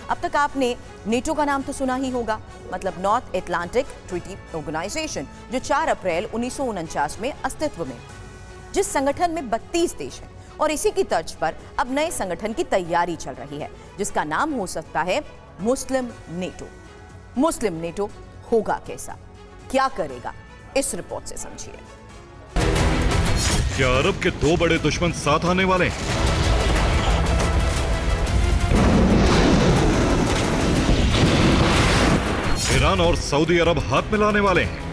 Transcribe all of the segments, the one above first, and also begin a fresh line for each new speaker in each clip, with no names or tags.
अब तक आपने नेटो का नाम तो सुना ही होगा, मतलब नॉर्थ अटलांटिक ट्रीटी ऑर्गेनाइजेशन, जो 4 अप्रैल 1949 में अस्तित्व में, जिस संगठन में 32 देश हैं। और इसी की तर्ज पर अब नए संगठन की तैयारी चल रही है, जिसका नाम हो सकता है मुस्लिम नेटो। मुस्लिम नेटो होगा कैसा, क्या करेगा, इस रिपोर्ट से समझिए।
क्या अरब के 2 बड़े दुश्मन साथ आने वाले हैं? ईरान और सऊदी अरब हाथ मिलाने वाले हैं।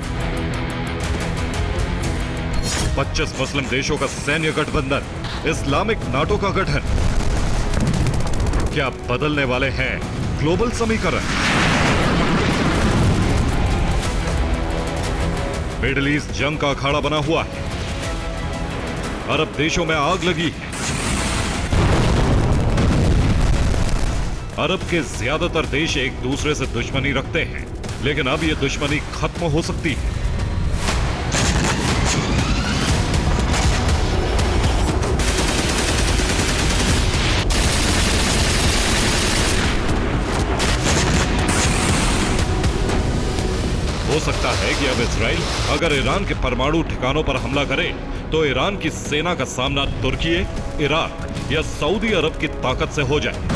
25 मुस्लिम देशों का सैन्य गठबंधन, इस्लामिक नाटो का गठन। क्या बदलने वाले हैं ग्लोबल समीकरण? मिडिल ईस्ट जंग का अखाड़ा बना हुआ है। अरब देशों में आग लगी है। अरब के ज्यादातर देश एक दूसरे से दुश्मनी रखते हैं, लेकिन अब यह दुश्मनी खत्म हो सकती है। हो सकता है कि अब इजराइल अगर ईरान के परमाणु ठिकानों पर हमला करे तो ईरान की सेना का सामना तुर्की, इराक या सऊदी अरब की ताकत से हो जाए।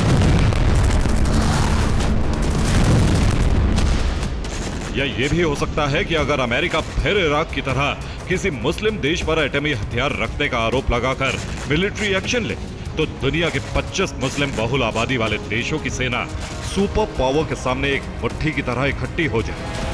या यह भी हो सकता है कि अगर अमेरिका फिर इराक की तरह किसी मुस्लिम देश पर एटमी हथियार रखने का आरोप लगाकर मिलिट्री एक्शन ले, तो दुनिया के 25 मुस्लिम बहुल आबादी वाले देशों की सेना सुपर पावर के सामने एक मुट्ठी की तरह इकट्ठी हो जाए।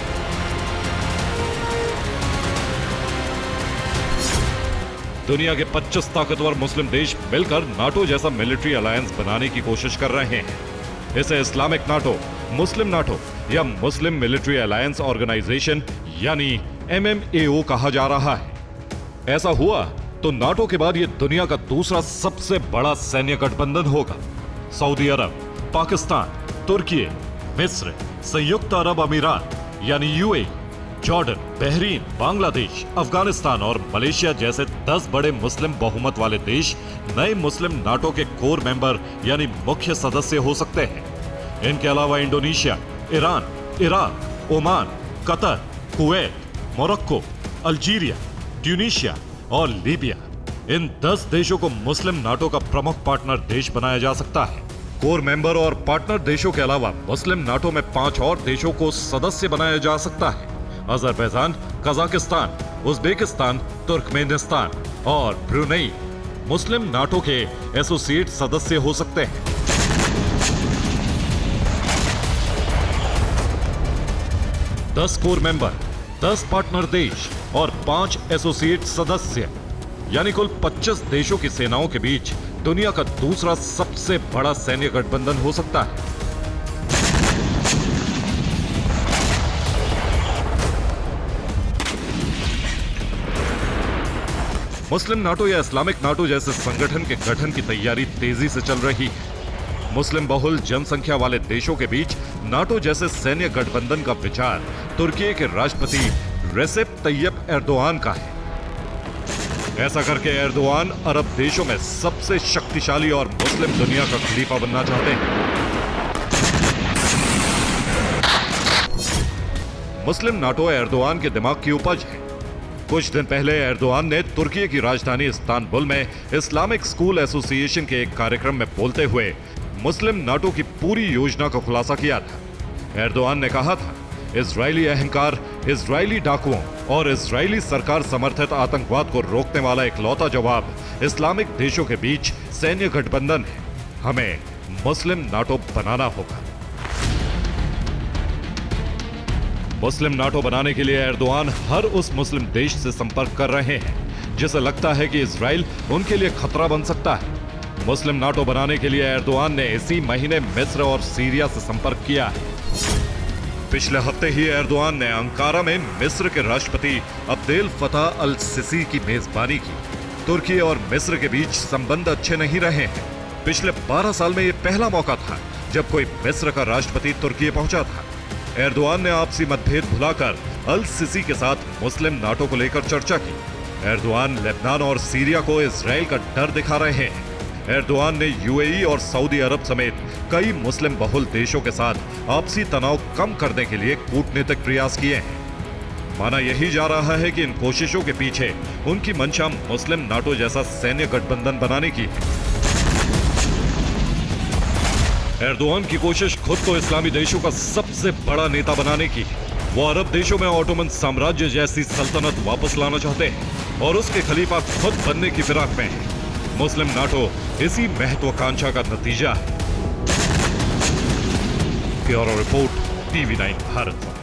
दुनिया के 25 ताकतवर मुस्लिम देश मिलकर नाटो जैसा मिलिट्री अलायंस बनाने की कोशिश कर रहे हैं। इसे इस्लामिक नाटो, मुस्लिम नाटो या मुस्लिम मिलिट्री अलायंस ऑर्गेनाइजेशन यानी MMAO कहा जा रहा है। ऐसा हुआ तो नाटो के बाद यह दुनिया का दूसरा सबसे बड़ा सैन्य गठबंधन होगा। सऊदी अरब, पाकिस्तान, तुर्की, मिस्र, संयुक्त अरब अमीरात यानी UAE, Jordan, Bahrain, Bangladesh, Afghanistan और मलेशिया जैसे 10 बड़े मुस्लिम बहुमत वाले देश नए मुस्लिम नाटो के कोर मेंबर यानी मुख्य सदस्य हो सकते हैं। इनके अलावा Indonesia, Iran, Iraq, Oman, Qatar, Kuwait, Morocco, Algeria, Tunisia और लीबिया, इन 10 देशों को मुस्लिम नाटो का प्रमुख पार्टनर देश बनाया जा सकता है। कोर मेंबर और पार्टनर देशों के अलावा मुस्लिम नाटो में 5 और देशों को सदस्य बनाया जा सकता है। अजरबैजान, कजाकिस्तान, उज्बेकिस्तान, तुर्कमेनिस्तान और ब्रुनेई मुस्लिम नाटो के एसोसिएट सदस्य हो सकते हैं। दस कोर मेंबर, 10 पार्टनर देश और 5 एसोसिएट सदस्य यानी कुल 25 देशों की सेनाओं के बीच दुनिया का दूसरा सबसे बड़ा सैन्य गठबंधन हो सकता है। मुस्लिम नाटो या इस्लामिक नाटो जैसे संगठन के गठन की तैयारी तेजी से चल रही है। मुस्लिम बहुल जनसंख्या वाले देशों के बीच नाटो जैसे सैन्य गठबंधन का विचार तुर्की के राष्ट्रपति रेसेप तैयब एर्दोआन का है। ऐसा करके एर्दोआन अरब देशों में सबसे शक्तिशाली और मुस्लिम दुनिया का खलीफा बनना चाहते हैं। मुस्लिम नाटो एर्दोआन के दिमाग की उपज है। कुछ दिन पहले एर्दोआन ने तुर्की की राजधानी इस्तांबुल में इस्लामिक स्कूल एसोसिएशन के एक कार्यक्रम में बोलते हुए मुस्लिम नाटो की पूरी योजना का खुलासा किया था। एर्दोआन ने कहा था, इजरायली अहंकार, इजरायली डाकुओं और इजरायली सरकार समर्थित आतंकवाद को रोकने वाला इकलौता जवाब इस्लामिक देशों के बीच सैन्य गठबंधन है। हमें मुस्लिम नाटो बनाना होगा। मुस्लिम नाटो बनाने के लिए एर्दोआन हर उस मुस्लिम देश से संपर्क कर रहे हैं जिसे लगता है कि इजराइल उनके लिए खतरा बन सकता है। मुस्लिम नाटो बनाने के लिए एर्दोआन ने इसी महीने मिस्र और सीरिया से संपर्क किया है। पिछले हफ्ते ही एर्दोआन ने अंकारा में मिस्र के राष्ट्रपति अब्देल फताह अल सिसी की मेजबानी की। तुर्की और मिस्र के बीच संबंध अच्छे नहीं रहे हैं। पिछले 12 साल में यह पहला मौका था जब कोई मिस्र का राष्ट्रपति तुर्की पहुंचा था। एर्दोआन ने आपसी मतभेद भुलाकर अल सिसी के साथ मुस्लिम नाटो को लेकर चर्चा की। एर्दोआन लेबनान और सीरिया को इजराइल का डर दिखा रहे हैं। एर्दोआन ने यूएई और सऊदी अरब समेत कई मुस्लिम बहुल देशों के साथ आपसी तनाव कम करने के लिए कूटनीतिक प्रयास किए हैं। माना यही जा रहा है कि इन कोशिशों के पीछे उनकी मंशा मुस्लिम नाटो जैसा सैन्य गठबंधन बनाने की है। एर्दोआन की कोशिश खुद को इस्लामी देशों का सबसे बड़ा नेता बनाने की। वो अरब देशों में ऑटोमन साम्राज्य जैसी सल्तनत वापस लाना चाहते हैं और उसके खलीफा खुद बनने की फिराक में है। मुस्लिम नाटो इसी महत्वाकांक्षा का नतीजा है। Bureau report, TV9 Bharat.